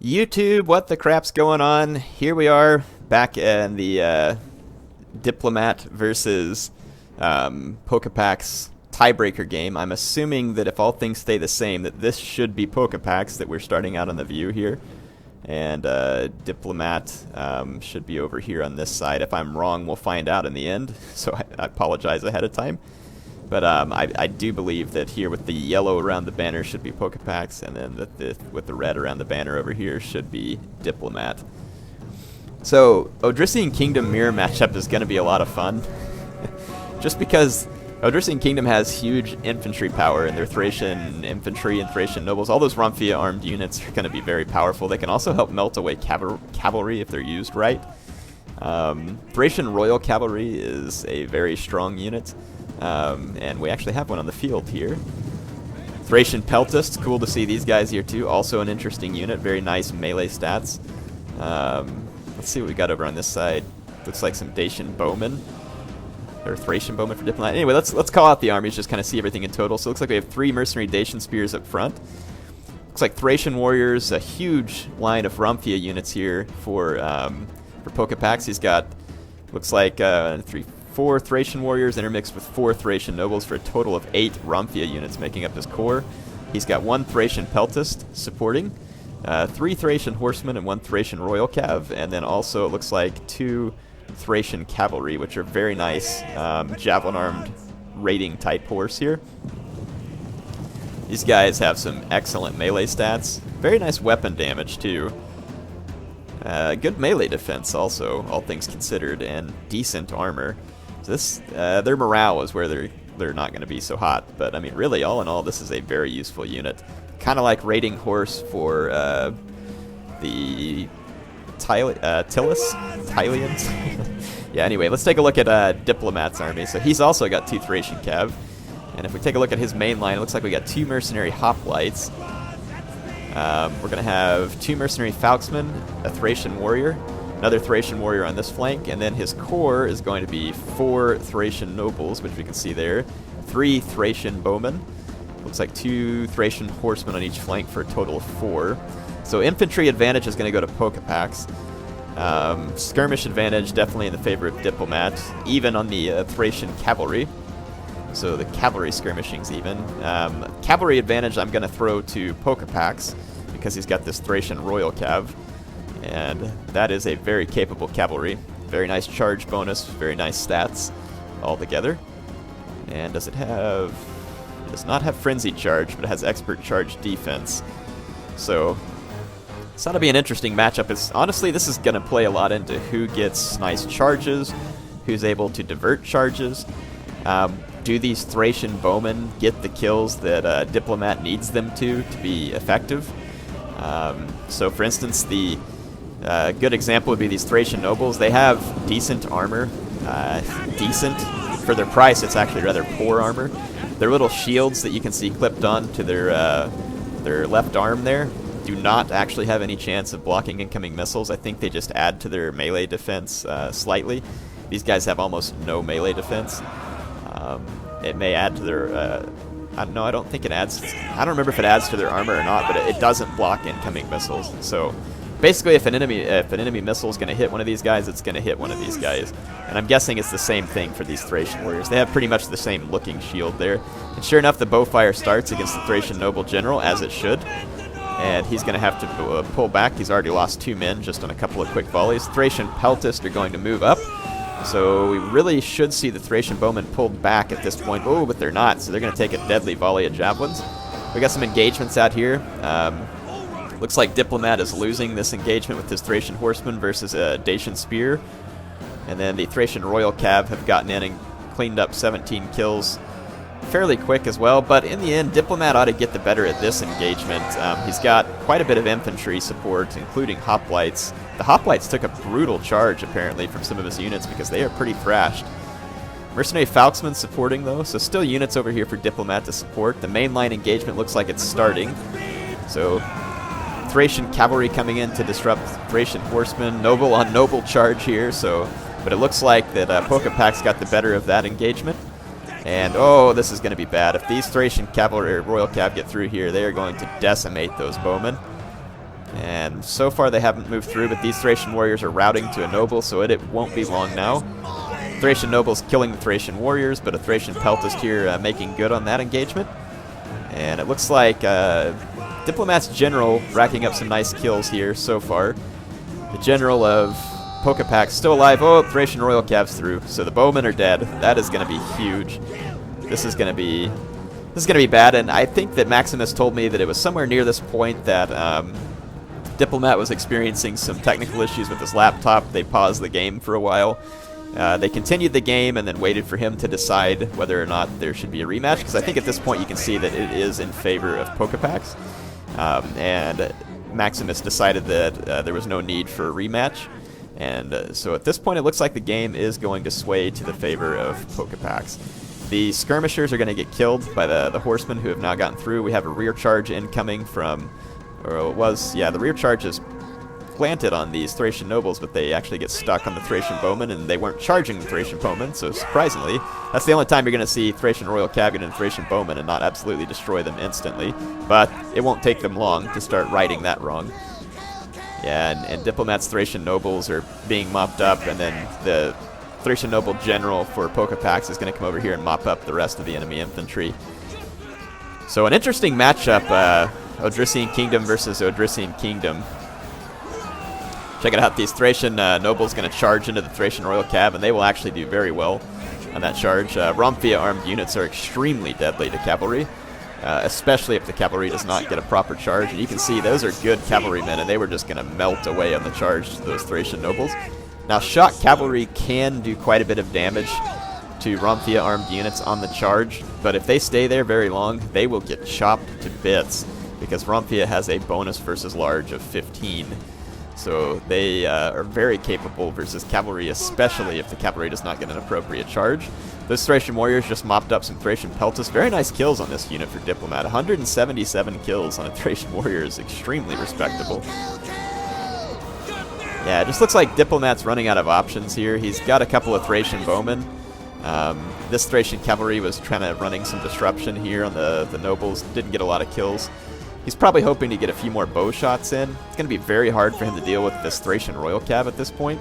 YouTube, what the crap's going on? Here we are back in the Diplomat versus Pokepax tiebreaker game. I'm assuming that if all things stay the same, that this should be Pokepax that we're starting out on the view here. And Diplomat should be over here on this side. If I'm wrong, we'll find out in the end. So I apologize ahead of time. But I do believe that here with the yellow around the banner should be Pokepax, and then with the red around the banner over here should be Diplomat. So Odrysian Kingdom mirror matchup is going to be a lot of fun. Just because Odrysian Kingdom has huge infantry power, and their Thracian infantry and Thracian nobles, all those Rumphiya armed units are going to be very powerful. They can also help melt away cavalry if they're used right. Thracian Royal Cavalry is a very strong unit. And we actually have one on the field here. Thracian Peltasts, cool to see these guys here too. Also an interesting unit, very nice melee stats. Let's see what we got over on this side. Looks like some Dacian Bowmen, or Thracian Bowmen for Diplomat. Anyway, let's call out the armies, just kind of see everything in total. So it looks like we have 3 mercenary Dacian spears up front. Looks like Thracian warriors, a huge line of Rumphiya units here for Pokepax. He's got, looks like 4 Thracian warriors intermixed with 4 Thracian nobles for a total of 8 Rumphiya units making up his core. He's got 1 Thracian Peltast supporting, 3 Thracian horsemen and 1 Thracian royal cav, and then also it looks like 2 Thracian cavalry, which are very nice javelin armed raiding type horse here. These guys have some excellent melee stats, very nice weapon damage too. Good melee defense also, all things considered, and decent armor. So this, their morale is where they're not going to be so hot. But I mean, really, all in all, this is a very useful unit. Kind of like raiding horse for the Tylians. Yeah. Anyway, let's take a look at Diplomat's army. So he's also got 2 Thracian cav, and if we take a look at his main line, it looks like we got 2 mercenary hoplites. We're going to have 2 mercenary falxmen, a Thracian warrior, another Thracian warrior on this flank, and then his core is going to be 4 Thracian nobles, which we can see there, 3 Thracian bowmen, looks like 2 Thracian horsemen on each flank for a total of 4. So infantry advantage is going to go to Pokepax. Skirmish advantage definitely in the favor of Diplomat, even on the Thracian cavalry. So the cavalry skirmishing's even. Cavalry advantage I'm going to throw to Pokepax because he's got this Thracian royal cav. And that is a very capable cavalry. Very nice charge bonus, very nice stats altogether. And does it have... It does not have frenzied charge, but it has expert charge defense. So it's ought to be an interesting matchup. Honestly, this is going to play a lot into who gets nice charges, who's able to divert charges. Do these Thracian bowmen get the kills that Diplomat needs them to be effective? So for instance, the good example would be these Thracian nobles. They have decent armor. Decent. For their price, it's actually rather poor armor. Their little shields that you can see clipped on to their left arm there do not actually have any chance of blocking incoming missiles. I think they just add to their melee defense slightly. These guys have almost no melee defense. It may add to their... I don't think it adds... I don't remember if it adds to their armor or not, but it doesn't block incoming missiles. So basically, if an enemy missile is going to hit one of these guys, it's going to hit one of these guys. And I'm guessing it's the same thing for these Thracian warriors. They have pretty much the same looking shield there. And sure enough, the bowfire starts against the Thracian noble general, as it should. And he's going to have to pull back. He's already lost 2 men just on a couple of quick volleys. Thracian Peltast are going to move up. So we really should see the Thracian bowmen pulled back at this point. Oh, but they're not, so they're going to take a deadly volley of javelins. We got some engagements out here. Looks like Diplomat is losing this engagement with his Thracian horseman versus a Dacian spear. And then the Thracian royal cav have gotten in and cleaned up 17 kills fairly quick as well. But in the end, Diplomat ought to get the better at this engagement. He's got quite a bit of infantry support, including hoplites. The hoplites took a brutal charge, apparently, from some of his units because they are pretty thrashed. Mercenary falxmen supporting, though, so still units over here for Diplomat to support. The mainline engagement looks like it's starting. So Thracian cavalry coming in to disrupt Thracian horsemen. Noble on noble charge here, but it looks like that Pokepax got the better of that engagement. And, oh, this is going to be bad. If these Thracian cavalry or royal cav get through here, they are going to decimate those bowmen. And so far they haven't moved through, but these Thracian warriors are routing to a noble, so it won't be long now. Thracian nobles killing the Thracian warriors, but a Thracian peltist here making good on that engagement. And it looks like Diplomat's general racking up some nice kills here so far. The general of Pokapax still alive. Oh, Thracian Royal Cavs through. So the bowmen are dead. That is going to be huge. This is going to be bad, and I think that Maximus told me that it was somewhere near this point that Diplomat was experiencing some technical issues with his laptop. They paused the game for a while. They continued the game and then waited for him to decide whether or not there should be a rematch, because I think at this point you can see that it is in favor of Pokapax. And Maximus decided that there was no need for a rematch. And so at this point it looks like the game is going to sway to the favor of Pokapax. The skirmishers are going to get killed by the horsemen who have now gotten through. We have a rear charge incoming from, or it was, yeah, the rear charge is planted on these Thracian nobles, but they actually get stuck on the Thracian bowmen, and they weren't charging the Thracian bowmen, so surprisingly, that's the only time you're going to see Thracian Royal Cav get into Thracian bowmen and not absolutely destroy them instantly, but it won't take them long to start righting that wrong. Yeah, and Diplomat's Thracian nobles are being mopped up, and then the Thracian noble general for Pokapax is going to come over here and mop up the rest of the enemy infantry. So an interesting matchup, Odrysian Kingdom versus Odrysian Kingdom. Check it out, these Thracian nobles going to charge into the Thracian Royal Cav, and they will actually do very well on that charge. Romphia armed units are extremely deadly to cavalry, especially if the cavalry does not get a proper charge. And you can see those are good cavalrymen, and they were just going to melt away on the charge to those Thracian nobles. Now, shock cavalry can do quite a bit of damage to Romphia armed units on the charge, but if they stay there very long, they will get chopped to bits, because Romphia has a bonus versus large of 15. So they are very capable versus cavalry, especially if the cavalry does not get an appropriate charge. Those Thracian warriors just mopped up some Thracian peltists. Very nice kills on this unit for Diplomat. 177 kills on a Thracian warrior is extremely respectable. Yeah, it just looks like Diplomat's running out of options here. He's got a couple of Thracian bowmen. This Thracian cavalry was trying to running some disruption here on the nobles. Didn't get a lot of kills. He's probably hoping to get a few more bow shots in. It's going to be very hard for him to deal with this Thracian Royal Cav at this point.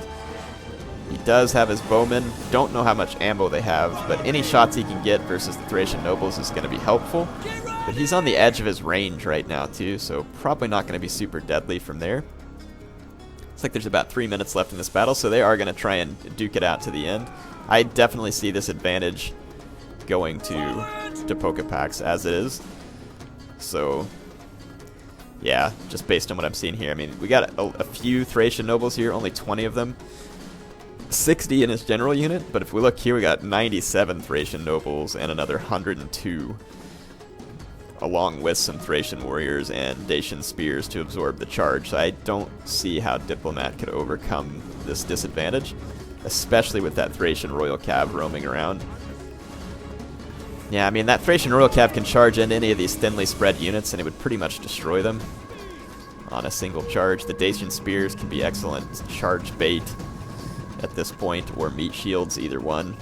He does have his bowmen. Don't know how much ammo they have, but any shots he can get versus the Thracian nobles is going to be helpful. But he's on the edge of his range right now too, so probably not going to be super deadly from there. Looks like there's about 3 minutes left in this battle, so they are going to try and duke it out to the end. I definitely see this advantage going to Pokapax as it is. So yeah, just based on what I'm seeing here. I mean, we got a few Thracian nobles here, only 20 of them. 60 in his general unit, but if we look here, we got 97 Thracian nobles and another 102, along with some Thracian warriors and Dacian spears to absorb the charge. So I don't see how Diplomat could overcome this disadvantage, especially with that Thracian Royal Cav roaming around. Yeah, I mean, that Thracian Royal Cav can charge into any of these thinly spread units, and it would pretty much destroy them on a single charge. The Dacian spears can be excellent charge bait at this point, or meat shields, either one.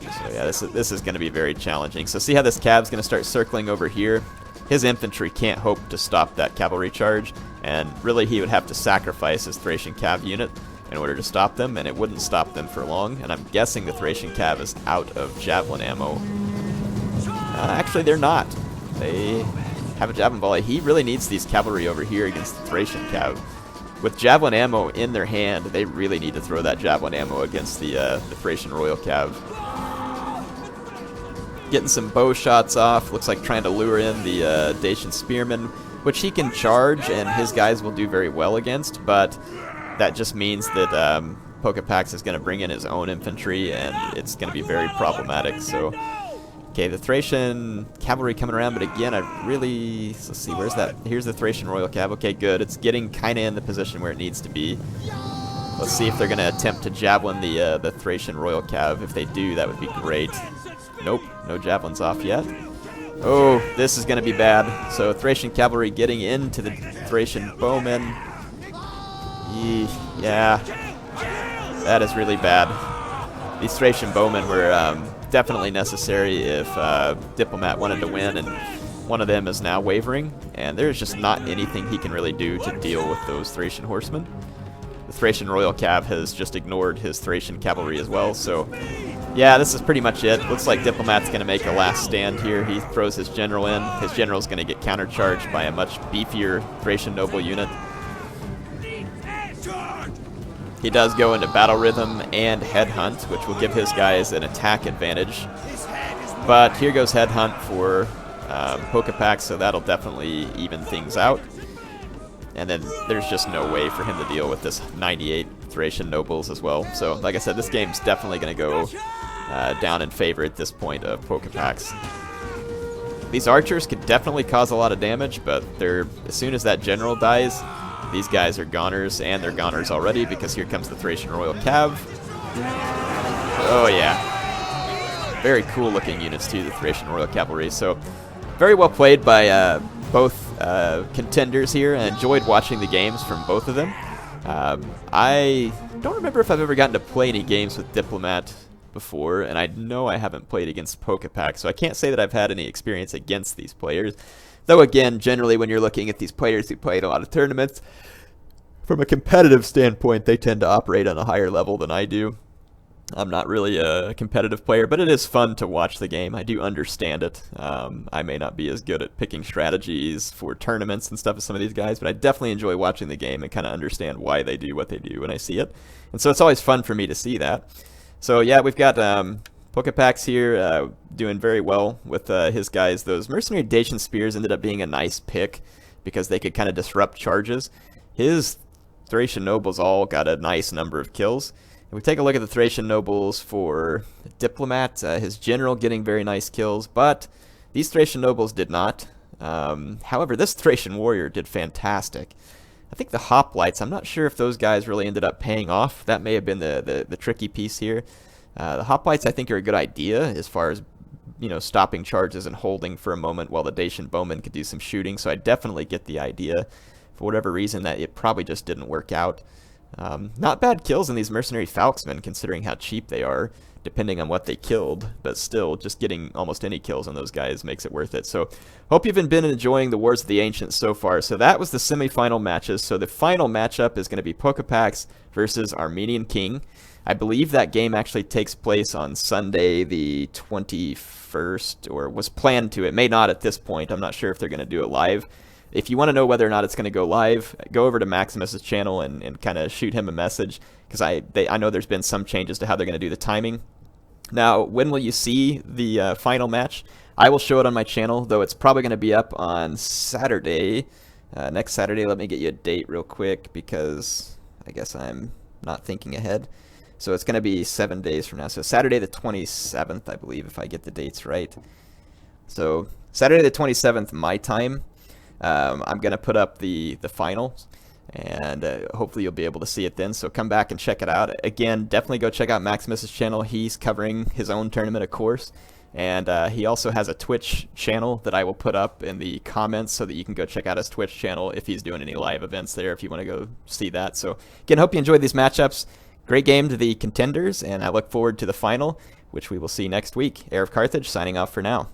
So yeah, this is going to be very challenging. So see how this Cav's going to start circling over here? His infantry can't hope to stop that cavalry charge, and really he would have to sacrifice his Thracian Cav unit in order to stop them, and it wouldn't stop them for long. And I'm guessing the Thracian Cav is out of javelin ammo. Actually, they're not. They have a javelin volley. He really needs these cavalry over here against the Thracian Cav. With javelin ammo in their hand, they really need to throw that javelin ammo against the Thracian Royal Cav. Getting some bow shots off. Looks like trying to lure in the Dacian spearmen, which he can charge, and his guys will do very well against, but that just means that Pokapax is going to bring in his own infantry, and it's going to be very problematic. So okay, the Thracian cavalry coming around, but again, let's see, where's that? Here's the Thracian Royal Cav. Okay, good. It's getting kind of in the position where it needs to be. Let's see if they're going to attempt to javelin the Thracian Royal Cav. If they do, that would be great. Nope, no javelins off yet. Oh, this is going to be bad. So Thracian cavalry getting into the Thracian bowmen. Yeah, that is really bad. These Thracian bowmen were definitely necessary if Diplomat wanted to win, and one of them is now wavering, and there's just not anything he can really do to deal with those Thracian horsemen. The Thracian Royal Cav has just ignored his Thracian cavalry as well, so yeah, this is pretty much it. Looks like Diplomat's going to make a last stand here. He throws his general in. His general's going to get countercharged by a much beefier Thracian noble unit. He does go into battle rhythm and headhunt, which will give his guys an attack advantage. But here goes headhunt for Pokepax, so that'll definitely even things out. And then there's just no way for him to deal with this 98 Thracian nobles as well. So like I said, this game's definitely going to go down in favor at this point of Pokepax. These archers could definitely cause a lot of damage, but as soon as that general dies, these guys are goners, and they're goners already because here comes the Thracian Royal Cav. Oh yeah. Very cool looking units too, the Thracian Royal Cavalry. So very well played by both contenders here, and enjoyed watching the games from both of them. I don't remember if I've ever gotten to play any games with Diplomat before, and I know I haven't played against Pokepax, so I can't say that I've had any experience against these players. Though again, generally when you're looking at these players who played a lot of tournaments, from a competitive standpoint, they tend to operate on a higher level than I do. I'm not really a competitive player, but it is fun to watch the game. I do understand it. I may not be as good at picking strategies for tournaments and stuff as some of these guys, but I definitely enjoy watching the game and kind of understand why they do what they do when I see it. And so it's always fun for me to see that. So yeah, we've got Pokepax here doing very well with his guys. Those Mercenary Dacian Spears ended up being a nice pick because they could kind of disrupt charges. His Thracian Nobles all got a nice number of kills. If we take a look at the Thracian Nobles for Diplomat, his general getting very nice kills, but these Thracian Nobles did not. However, this Thracian Warrior did fantastic. I think the Hoplites, I'm not sure if those guys really ended up paying off. That may have been the tricky piece here. The Hoplites, I think, are a good idea as far as, you know, stopping charges and holding for a moment while the Dacian Bowmen could do some shooting. So I definitely get the idea. For whatever reason, that it probably just didn't work out. Not bad kills in these Mercenary Falxmen, considering how cheap they are, depending on what they killed. But still, just getting almost any kills on those guys makes it worth it. So, hope you've been enjoying the Wars of the Ancients so far. So that was the semifinal matches. So the final matchup is going to be Pokepax versus Armenian King. I believe that game actually takes place on Sunday the 21st, or was planned to. It may not at this point. I'm not sure if they're going to do it live. If you want to know whether or not it's going to go live, go over to Maximus's channel and kind of shoot him a message, because I know there's been some changes to how they're going to do the timing. Now, when will you see the final match? I will show it on my channel, though it's probably going to be up on Saturday. Next Saturday. Let me get you a date real quick, because I guess I'm not thinking ahead. So it's going to be 7 days from now. So Saturday the 27th, I believe, if I get the dates right. So Saturday the 27th, my time. I'm going to put up the finals, and hopefully you'll be able to see it then. So come back and check it out. Again, definitely go check out Maximus's channel. He's covering his own tournament, of course. And he also has a Twitch channel that I will put up in the comments so that you can go check out his Twitch channel if he's doing any live events there, if you want to go see that. So again, hope you enjoyed these matchups. Great game to the contenders, and I look forward to the final, which we will see next week. HeirofCarthage signing off for now.